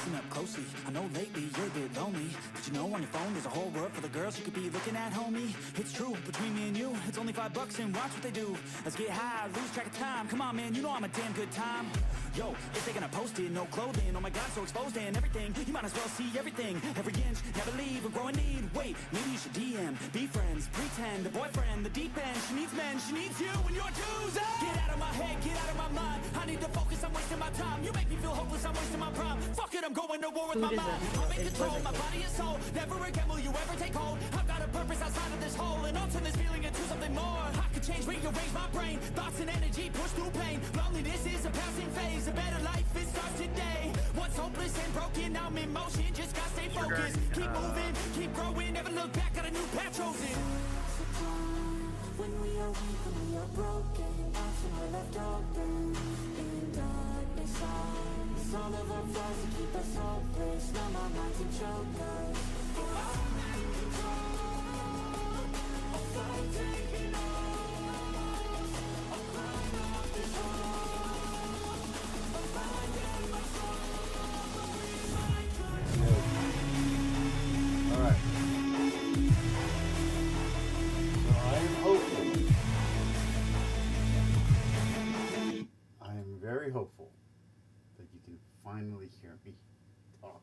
Listen up closely, I know lately you're a bit lonely. Did you know on your phone there's a whole world full of girls you could be looking at, homie? It's true, between me and you, it's only $5 and watch what they do. Let's get high, lose track of time. Come on man, you know I'm a damn good time. Yo, if they gonna post it, no clothing, oh my god, so exposed and everything. You might as well see everything, every inch, never leave, or grow in need. Wait, maybe you should DM, be friends, pretend, a boyfriend, the deep end. She needs men, she needs you and your twos. Get out of my head, get out of my mind. I need to focus, I'm wasting my time. You make me feel hopeless, I'm wasting my prime. Fuck it, I'm going to war with my mind. I'm in control, my body and soul. Never again will you ever take hold. I've got a purpose outside of this hole, and I'll turn this feeling into something more. I could change, rearrange my brain. Thoughts and energy push through pain. Loneliness is a passing phase. A better life, it starts today. Once hopeless and broken, I'm in motion. Just gotta stay focused. Keep moving, keep growing. Never look back, got a new path chosen. When we are weak, when we are broken, often we're left open in darkness. It's all of our flaws that keep us hopeless. Numb our minds and choke us. I'm in control. I'll fight, taking off. I'll climb off this wall. My mind and my soul. My control. All right. I am hopeful. I am very hopeful that you can finally hear me talk.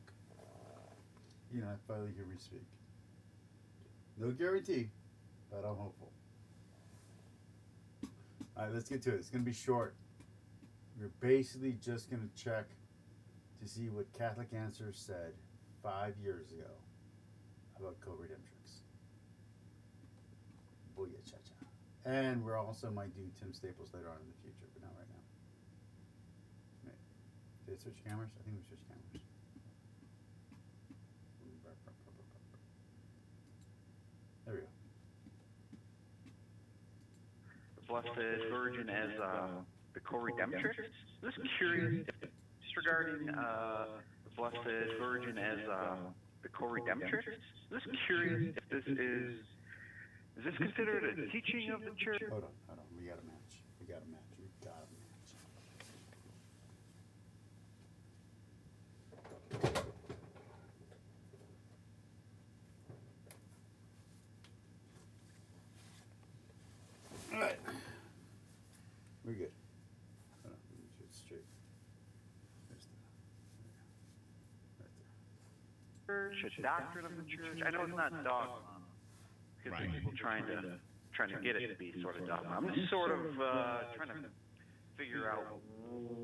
You know, finally hear me speak. No guarantee, but I'm hopeful. All right, let's get to it. It's going to be short. We're basically just going to check to see what Catholic Answers said 5 years ago about co-redemptrix. Booyah cha-cha. And we're also might do Tim Staples later on in the future, but not right now. Wait, did it switch cameras? I think we switched cameras. There we go. The Blessed Virgin as the co-redemptrix. I'm just curious, just regarding the Blessed Virgin as the co-redemptrix. I'm just curious if this is this considered a teaching of the church? Hold on. We got a match. We got a match. All right. We're good. Hold on. Let me get it straight. There's the, right there. Church, a doctrine of the church. I know it's not dogma, because people trying to get it to be sort of dogma. I'm just sort of trying to figure out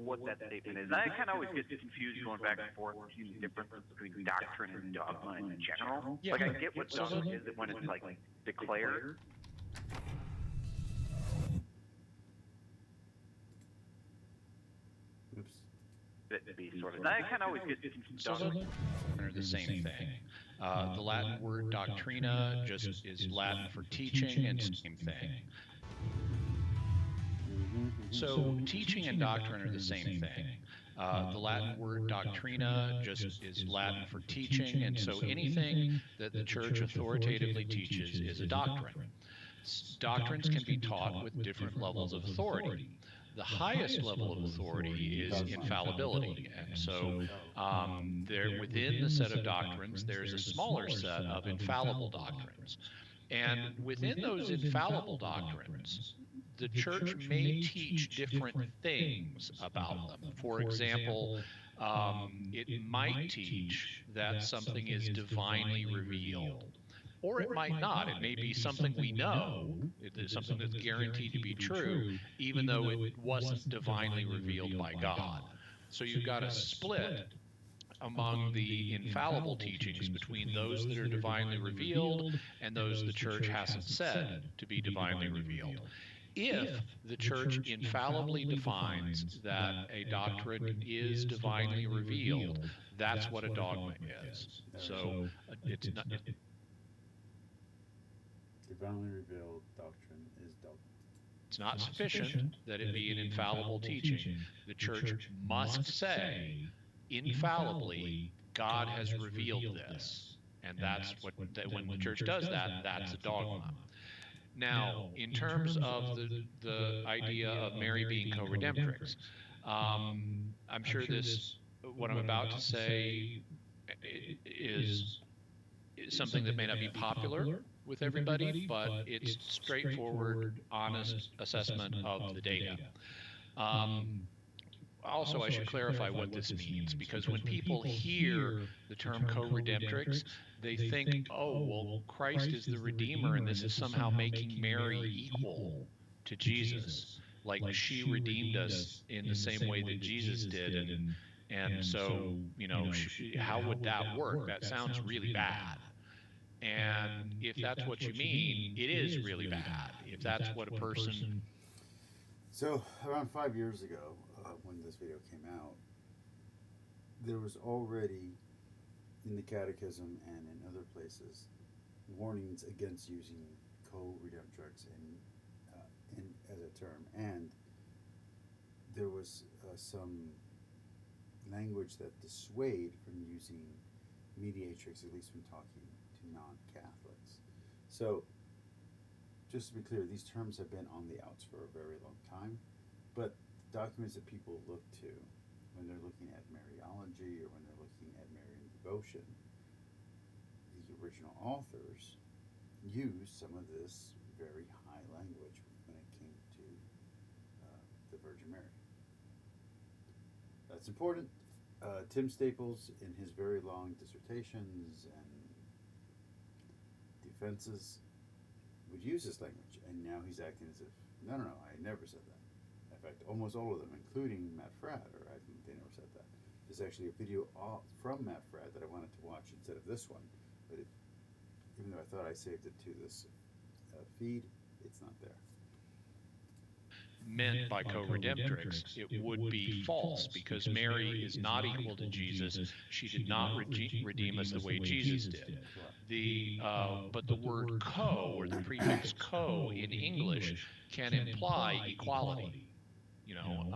what that statement is. I kind of always get confused going back and forth between the difference between doctrine and dogma in general. Yeah. Like I get what dogma is when it's like declared. Oops. That be sort of. I kind of always get confused. Are the same thing. The Latin word doctrina just is Latin for teaching, and same thing. So teaching and doctrine are the same thing. The Latin word doctrina just is Latin for teaching, and so anything that the church authoritatively teaches is a doctrine. Doctrines can be taught with different levels of authority. The highest level of authority is infallibility, and so there within the set of doctrines there's a smaller set of infallible doctrines, and within those infallible doctrines the church may teach different things about them. For example, it might teach that something is divinely revealed. Or it might not. It may be something we know. It is something that's guaranteed to be true, even though it wasn't divinely revealed by God. So you've got a split among the infallible teachings between those that are divinely revealed and those the church hasn't said to be divinely revealed. If the church infallibly defines that a doctrine is divinely revealed, that's what a dogma is. So it's not... Divinely revealed doctrine is dogma. It's not sufficient that it be an infallible teaching. The church must say, infallibly, God has revealed this. And that's what, when the church does that, that's a dogma. Now, in terms of the idea of Mary being co-redemptrix, I'm sure this what I'm about to say is something that may not be popular with everybody, but it's straightforward, honest assessment of the data. Also, I should clarify what this means, because when people hear the term co-redemptrix, they think, oh, well, Christ is the Redeemer, and this is somehow making Mary equal to Jesus, like she redeemed us in the same way that Jesus did, and so, you know, how would that work? That sounds really bad. And if that's what you mean, it is really bad. If that's what a person... So around 5 years ago, when this video came out, there was already in the Catechism and in other places warnings against using co-redemptrix in as a term, and there was some language that dissuade from using mediatrix, at least when talking to non-Catholics. So, just to be clear, these terms have been on the outs for a very long time, but documents that people look to when they're looking at Mariology or when they're looking at Marian devotion, the original authors used some of this very high language when it came to the Virgin Mary. That's important. Tim Staples, in his very long dissertations and defenses, would use this language, and now he's acting as if, no, I never said that. In fact, almost all of them, including Matt Fradd, are acting they never said that. There's actually a video from Matt Fradd that I wanted to watch instead of this one, but even though I thought I saved it to this feed, it's not there. Meant by co-redemptrix, it would be false, because Mary is not equal to Jesus. She did not redeem us the way Jesus did. But the word co, or the prefix co in English, can imply equality, you know,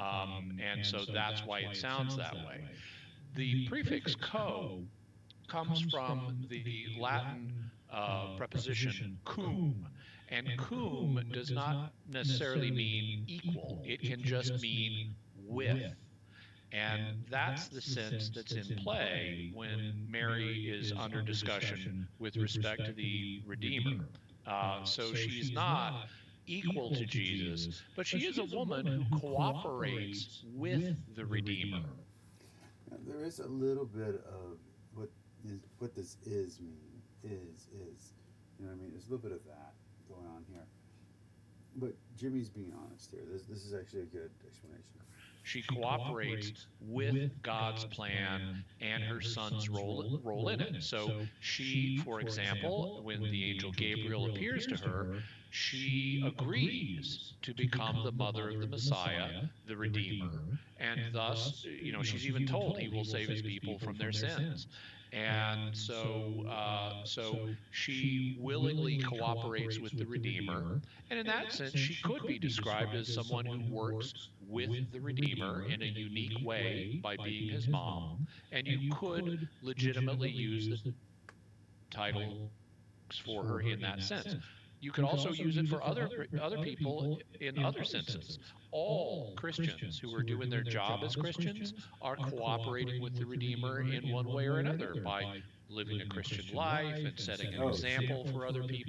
and so that's why it sounds that way. The prefix co comes from the Latin preposition cum. And cum does not necessarily mean equal. It can just mean with. And that's the sense that's in play when Mary is under discussion with respect to the Redeemer. So she's not equal to Jesus, but she is a woman who cooperates with the Redeemer. Now, there is a little bit of what this is mean, is, you know what I mean? There's a little bit of that going on here, but Jimmy's being honest here. This is actually a good explanation. She cooperates with God's plan and her son's role in it. So she, for example, when the angel Gabriel appears to her, she agrees to become the mother of the Messiah, the Redeemer, and thus, you know, she's even told he will save his people from their sins. And so she willingly cooperates with the Redeemer, and in that sense, she could be described as someone who works with the Redeemer in a unique way by being his mom, and you could legitimately use the title for her in that sense. You could also use it for other people in other senses. All Christians who are doing their job as Christians are cooperating with the Redeemer in one way or another by living a Christian life and setting an example for other people.